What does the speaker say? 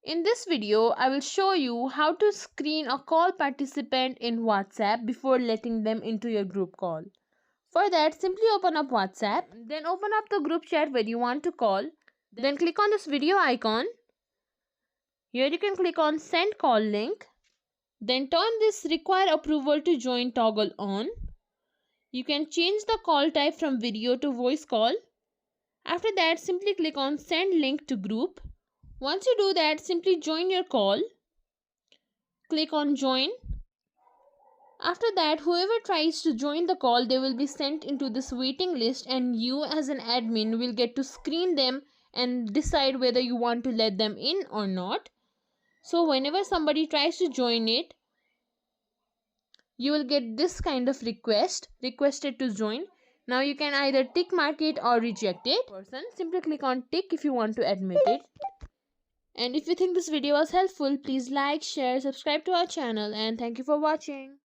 In this video, I will show you how to screen a call participant in WhatsApp before letting them into your group call. For that, simply open up WhatsApp, then open up the group chat where you want to call, then click on this video icon. Here you can click on send call link, then turn this require approval to join toggle on. You can change the call type from video to voice call. After that, simply click on send link to group. Once you do that, simply join your call. Click on join. After that, whoever tries to join the call, they will be sent into this waiting list, and you as an admin will get to screen them and decide whether you want to let them in or not. So whenever somebody tries to join it, you will get this kind of requested to join. Now you can either tick mark it or reject it. Simply click on tick if you want to admit it. And if you think this video was helpful, please like, share, subscribe to our channel, and thank you for watching.